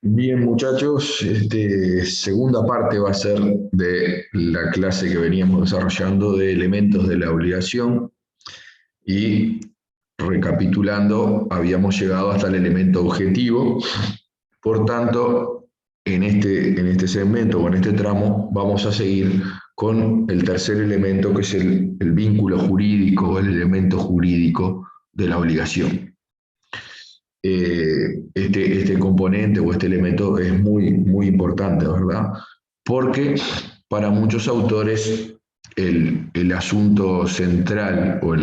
Bien, muchachos, segunda parte va a ser de la clase que veníamos desarrollando de elementos de la obligación y recapitulando, habíamos llegado hasta el elemento objetivo. Por tanto, en este segmento o en este tramo vamos a seguir con el tercer elemento que es el vínculo jurídico, el elemento jurídico de la obligación. Este componente o este elemento es muy importante, ¿verdad? Porque para muchos autores el asunto central o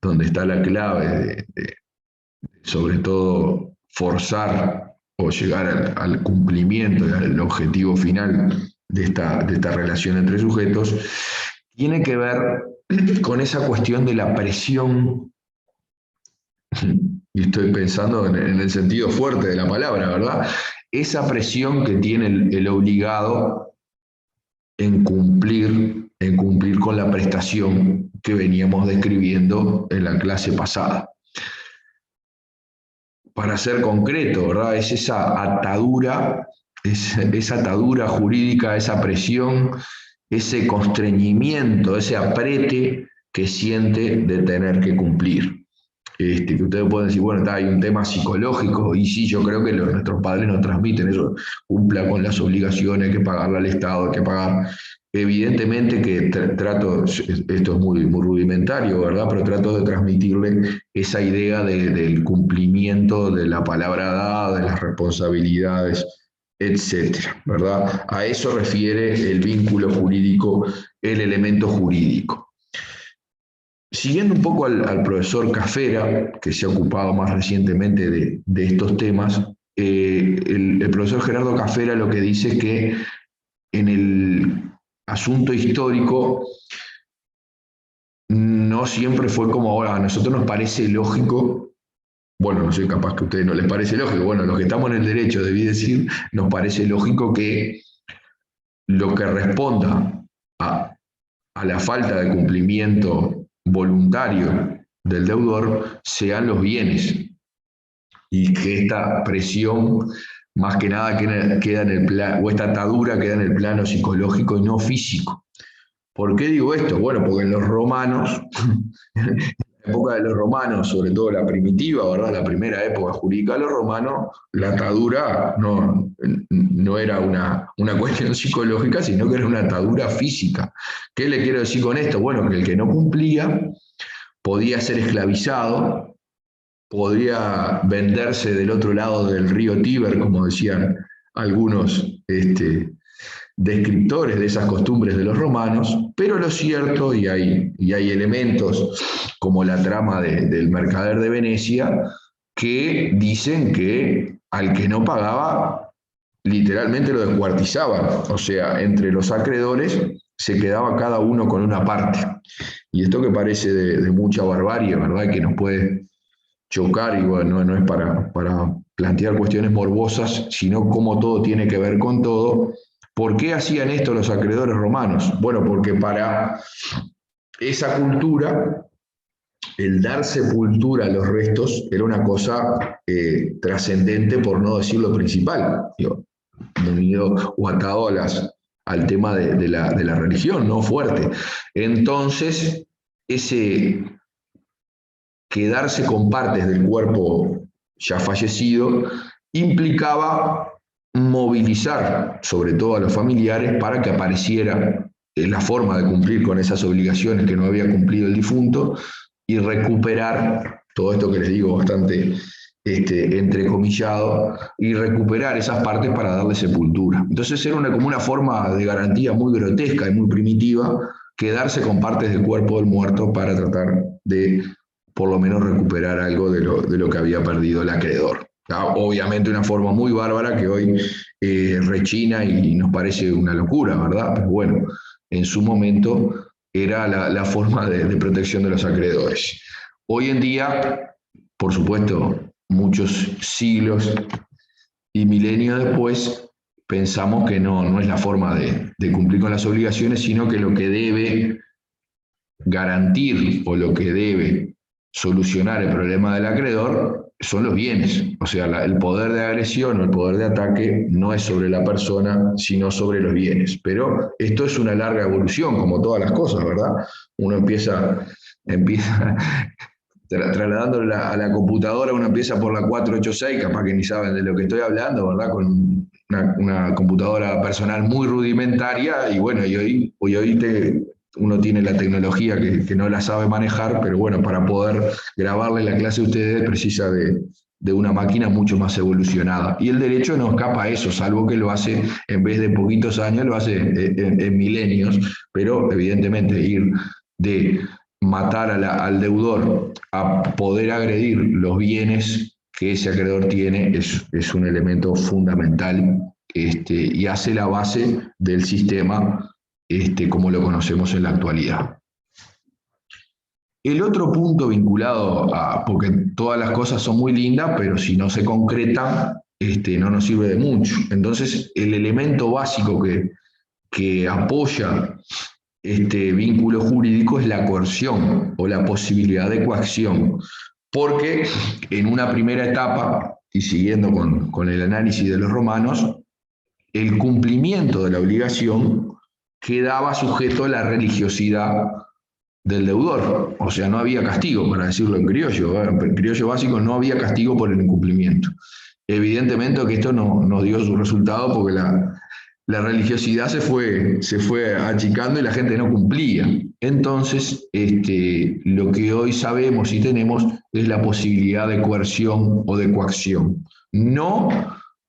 donde está la clave sobre todo forzar o llegar al cumplimiento, al objetivo final de esta relación entre sujetos, tiene que ver con esa cuestión de la presión, y estoy pensando en el sentido fuerte de la palabra, ¿verdad? Esa presión que tiene el obligado en cumplir con la prestación que veníamos describiendo en la clase pasada. Para ser concreto, ¿verdad? Es esa atadura, esa atadura jurídica, esa presión, ese constreñimiento, ese aprete que siente de tener que cumplir. Que ustedes pueden decir, bueno, hay un tema psicológico, y sí, yo creo que nuestros padres nos transmiten eso, cumpla con las obligaciones, hay que pagarle al Estado, hay que pagar. Evidentemente que trato, esto es muy rudimentario, ¿verdad? Pero trato de transmitirle esa idea del cumplimiento de la palabra dada, de las responsabilidades, etcétera, ¿verdad? A eso refiere el vínculo jurídico, el elemento jurídico. Siguiendo un poco al profesor Cafera, que se ha ocupado más recientemente de estos temas, el profesor Gerardo Cafera lo que dice es que en el asunto histórico no siempre fue como ahora. A nosotros nos parece lógico, bueno, no sé, capaz que a ustedes no les parece lógico, bueno, los que estamos en el derecho, debí decir, nos parece lógico que lo que responda a la falta de cumplimiento voluntario del deudor sean los bienes, y que esta presión más que nada queda en el plano, o esta atadura queda en el plano psicológico y no físico. ¿Por qué digo esto? Bueno, porque en los romanos, en la época de los romanos, sobre todo la primitiva, ¿verdad? La primera época jurídica de los romanos, la atadura no era una cuestión psicológica, sino que era una atadura física. ¿Qué le quiero decir con esto? Bueno, que el que no cumplía podía ser esclavizado, podría venderse del otro lado del río Tíber, como decían algunos descriptores de esas costumbres de los romanos, pero lo cierto, y hay elementos como la trama del mercader de Venecia, que dicen que al que no pagaba, literalmente lo descuartizaban, o sea, entre los acreedores se quedaba cada uno con una parte. Y esto que parece de mucha barbarie, ¿verdad? Que nos puede chocar, y bueno, no es para plantear cuestiones morbosas, sino cómo todo tiene que ver con todo. ¿Por qué hacían esto los acreedores romanos? Bueno, porque para esa cultura el dar sepultura a los restos era una cosa trascendente, por no decir lo principal, digo, unido o atado al tema de la religión, ¿no? Fuerte. Entonces, ese quedarse con partes del cuerpo ya fallecido implicaba movilizar sobre todo a los familiares para que apareciera la forma de cumplir con esas obligaciones que no había cumplido el difunto y recuperar todo esto que les digo bastante entrecomillado, y recuperar esas partes para darle sepultura. Entonces era como una forma de garantía muy grotesca y muy primitiva, quedarse con partes del cuerpo del muerto para tratar de por lo menos recuperar algo de lo que había perdido el acreedor. Obviamente una forma muy bárbara que hoy rechina y nos parece una locura, ¿verdad? Pero bueno, en su momento era la forma de protección de los acreedores. Hoy en día, por supuesto, muchos siglos y milenios después, pensamos que no es la forma de cumplir con las obligaciones, sino que lo que debe garantir o lo que debe solucionar el problema del acreedor son los bienes. O sea, el poder de agresión o el poder de ataque no es sobre la persona, sino sobre los bienes. Pero esto es una larga evolución, como todas las cosas, ¿verdad? Uno empieza trasladándolo a la computadora, uno empieza por la 486, capaz que ni saben de lo que estoy hablando, ¿verdad? Con una computadora personal muy rudimentaria, y bueno, uno tiene la tecnología que no la sabe manejar, pero bueno, para poder grabarle la clase a ustedes precisa de una máquina mucho más evolucionada. Y el derecho no escapa a eso, salvo que lo hace, en vez de poquitos años, lo hace en milenios, pero evidentemente ir de matar al deudor a poder agredir los bienes que ese acreedor tiene es un elemento fundamental, y hace la base del sistema como lo conocemos en la actualidad. El otro punto vinculado porque todas las cosas son muy lindas, pero si no se concretan, no nos sirve de mucho. Entonces, el elemento básico que apoya este vínculo jurídico es la coerción o la posibilidad de coacción, porque en una primera etapa, y siguiendo con el análisis de los romanos, el cumplimiento de la obligación quedaba sujeto a la religiosidad del deudor. O sea, no había castigo, para decirlo en criollo. En criollo básico no había castigo por el incumplimiento. Evidentemente que esto no dio su resultado porque la religiosidad se fue achicando y la gente no cumplía. Entonces, lo que hoy sabemos y tenemos es la posibilidad de coerción o de coacción. No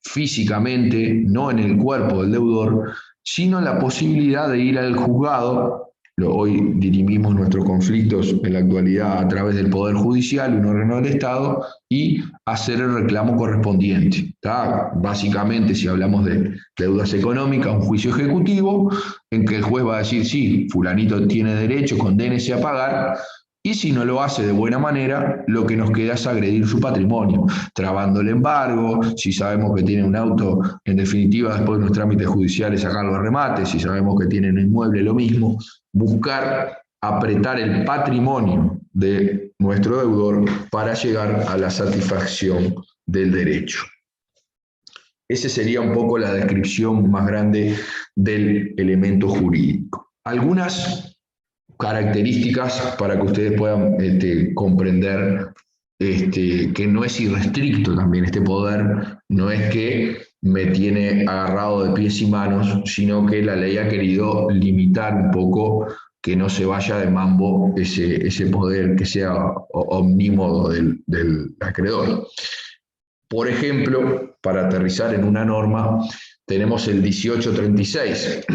físicamente, no en el cuerpo del deudor, sino la posibilidad de ir al juzgado. Hoy dirimimos nuestros conflictos en la actualidad a través del Poder Judicial, un órgano del Estado, y hacer el reclamo correspondiente. ¿Tá? Básicamente, si hablamos de deudas económicas, un juicio ejecutivo en que el juez va a decir, sí, fulanito tiene derecho, condénese a pagar, y si no lo hace de buena manera, lo que nos queda es agredir su patrimonio, trabando el embargo, si sabemos que tiene un auto, en definitiva, después de los trámites judiciales, sacarlo a remate, si sabemos que tiene un inmueble, lo mismo, buscar apretar el patrimonio de nuestro deudor para llegar a la satisfacción del derecho. Esa sería un poco la descripción más grande del elemento jurídico. Algunas características para que ustedes puedan comprender que no es irrestricto también este poder, no es que me tiene agarrado de pies y manos, sino que la ley ha querido limitar un poco que no se vaya de mambo ese poder, que sea omnímodo del acreedor. Por ejemplo, para aterrizar en una norma, tenemos el 1836,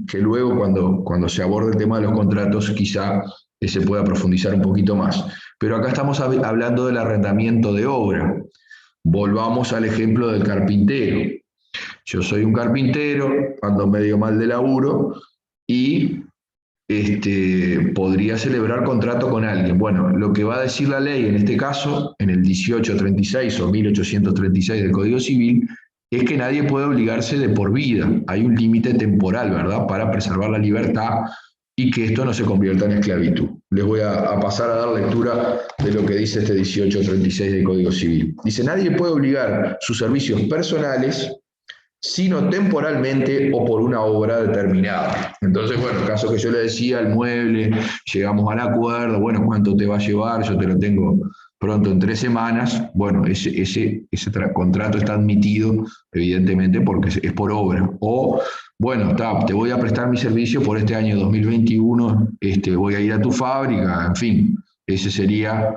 que luego cuando se aborde el tema de los contratos quizá se pueda profundizar un poquito más. Pero acá estamos hablando del arrendamiento de obra. Volvamos al ejemplo del carpintero. Yo soy un carpintero, ando medio mal de laburo y podría celebrar contrato con alguien. Bueno, lo que va a decir la ley en este caso, en el 1836 o 1836 del Código Civil, es que nadie puede obligarse de por vida. Hay un límite temporal, ¿verdad?, para preservar la libertad y que esto no se convierta en esclavitud. Les voy a pasar a dar lectura de lo que dice este 1836 del Código Civil. Dice, nadie puede obligar sus servicios personales sino temporalmente o por una obra determinada. Entonces, bueno, el caso que yo le decía, el mueble, llegamos al acuerdo, bueno, ¿cuánto te va a llevar? Yo te lo tengo pronto en 3 semanas. Bueno, ese contrato está admitido, evidentemente, porque es por obra. O, bueno, te voy a prestar mi servicio por este año 2021, voy a ir a tu fábrica, en fin. Ese sería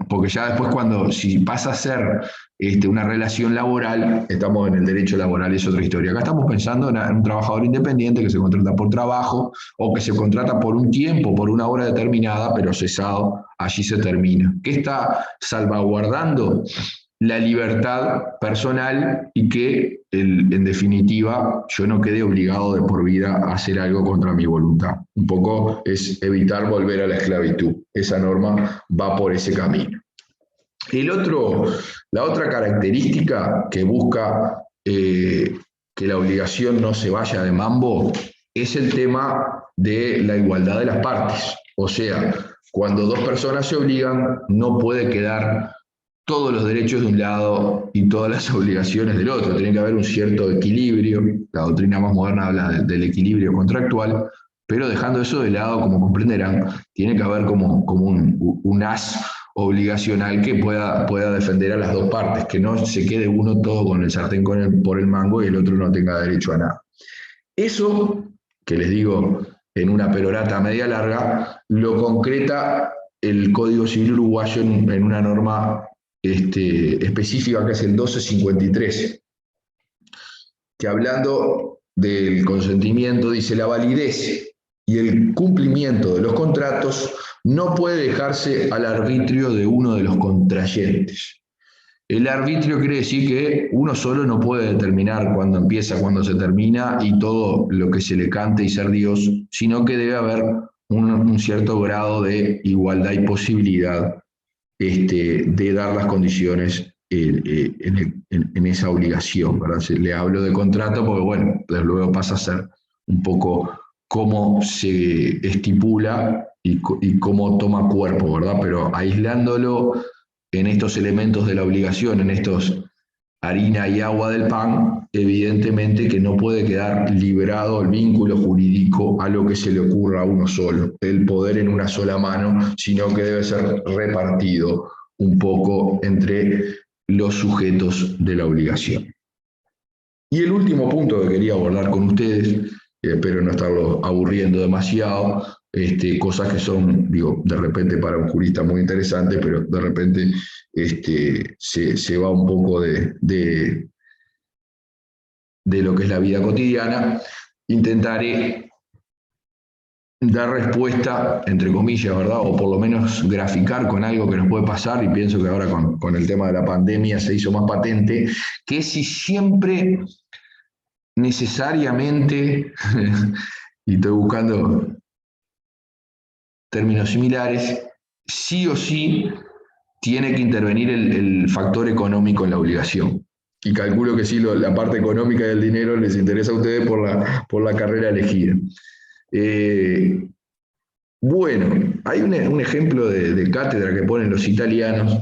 porque ya después si pasa a ser una relación laboral, estamos en el derecho laboral, es otra historia. Acá estamos pensando en un trabajador independiente que se contrata por trabajo o que se contrata por un tiempo, por una hora determinada, pero cesado, allí se termina. ¿Qué está salvaguardando? La libertad personal y que, en definitiva, yo no quede obligado de por vida a hacer algo contra mi voluntad. Un poco es evitar volver a la esclavitud. Esa norma va por ese camino. La otra característica que busca que la obligación no se vaya de mambo es el tema de la igualdad de las partes. O sea, cuando dos personas se obligan, no puede quedar todos los derechos de un lado y todas las obligaciones del otro. Tiene que haber un cierto equilibrio. La doctrina más moderna habla del equilibrio contractual, pero dejando eso de lado, como comprenderán, tiene que haber como un as obligacional que pueda defender a las dos partes, que no se quede uno todo con el sartén por el mango y el otro no tenga derecho a nada. Eso, que les digo en una perorata media larga, lo concreta el Código Civil uruguayo en una norma específica que es el 1253, que hablando del consentimiento dice: la validez y el cumplimiento de los contratos no puede dejarse al arbitrio de uno de los contrayentes. El arbitrio quiere decir que uno solo no puede determinar cuándo empieza, cuándo se termina y todo lo que se le cante y ser Dios, sino que debe haber un cierto grado de igualdad y posibilidad de dar las condiciones en esa obligación, ¿verdad? Le hablo de contrato porque, bueno, luego pasa a ser un poco cómo se estipula y cómo toma cuerpo, ¿verdad? Pero aislándolo en estos elementos de la obligación, en estos harina y agua del pan, evidentemente que no puede quedar liberado el vínculo jurídico a lo que se le ocurra a uno solo, el poder en una sola mano, sino que debe ser repartido un poco entre los sujetos de la obligación. Y el último punto que quería abordar con ustedes, espero no estarlos aburriendo demasiado, cosas que son, digo, de repente para un jurista muy interesante, pero de repente se va un poco de lo que es la vida cotidiana. Intentaré dar respuesta, entre comillas, ¿verdad? O por lo menos graficar con algo que nos puede pasar, y pienso que ahora con el tema de la pandemia se hizo más patente, que si siempre necesariamente, y estoy buscando términos similares, sí o sí tiene que intervenir el factor económico en la obligación. Y calculo que sí, la parte económica del dinero les interesa a ustedes por la carrera elegida. Bueno, hay un ejemplo de cátedra que ponen los italianos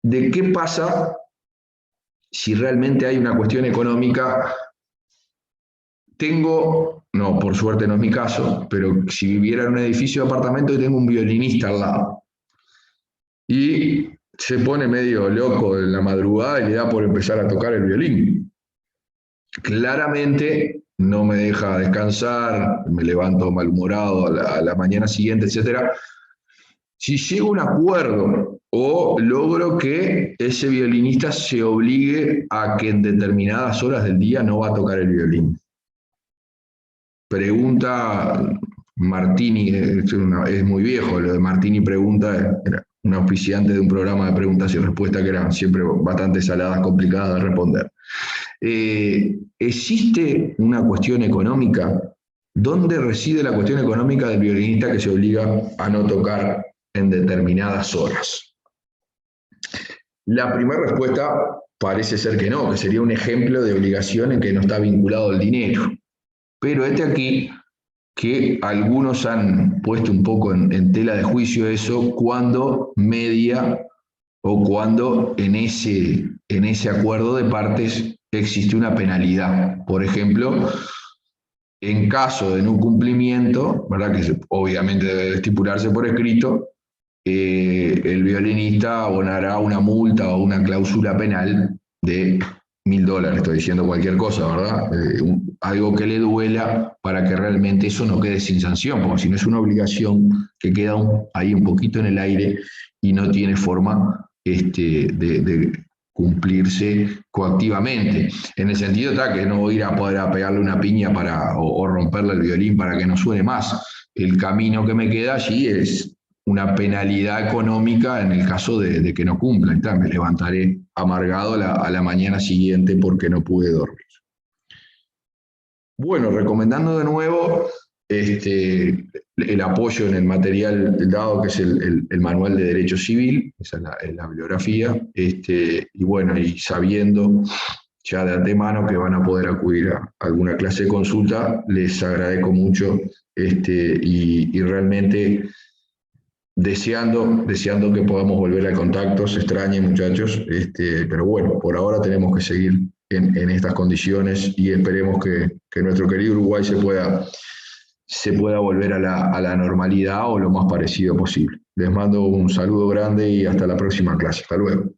de qué pasa si realmente hay una cuestión económica. No, por suerte no es mi caso, pero si viviera en un edificio de apartamento y tengo un violinista al lado y se pone medio loco en la madrugada y le da por empezar a tocar el violín. Claramente no me deja descansar, me levanto malhumorado a la mañana siguiente, etc. Si llego a un acuerdo o logro que ese violinista se obligue a que en determinadas horas del día no va a tocar el violín. Pregunta Martini, es muy viejo, lo de Martini pregunta, era un auspiciante de un programa de preguntas y respuestas que eran siempre bastante saladas, complicadas de responder. ¿Existe una cuestión económica? ¿Dónde reside la cuestión económica del violinista que se obliga a no tocar en determinadas horas? La primera respuesta parece ser que no, que sería un ejemplo de obligación en que no está vinculado el dinero. Pero aquí que algunos han puesto un poco en tela de juicio eso cuando media o cuando en ese acuerdo de partes existe una penalidad. Por ejemplo, en caso de no cumplimiento, ¿verdad? Que obviamente debe estipularse por escrito, el violinista abonará una multa o una cláusula penal de $1.000, estoy diciendo cualquier cosa, ¿verdad? Algo que le duela para que realmente eso no quede sin sanción, porque si no es una obligación que queda ahí un poquito en el aire y no tiene forma de cumplirse coactivamente. En el sentido tal que no voy a ir a poder pegarle una piña o romperle el violín para que no suene más. El camino que me queda allí es una penalidad económica en el caso de que no cumpla. Entonces me levantaré amargado a la mañana siguiente porque no pude dormir. Bueno, recomendando de nuevo el apoyo en el material dado, que es el Manual de Derecho Civil, esa es la bibliografía, y bueno, y sabiendo ya de antemano que van a poder acudir a alguna clase de consulta, les agradezco mucho y realmente deseando que podamos volver al contacto. Se extrañe, muchachos, pero bueno, por ahora tenemos que seguir en estas condiciones y esperemos que nuestro querido Uruguay se pueda volver a la normalidad o lo más parecido posible. Les mando un saludo grande y hasta la próxima clase. Hasta luego.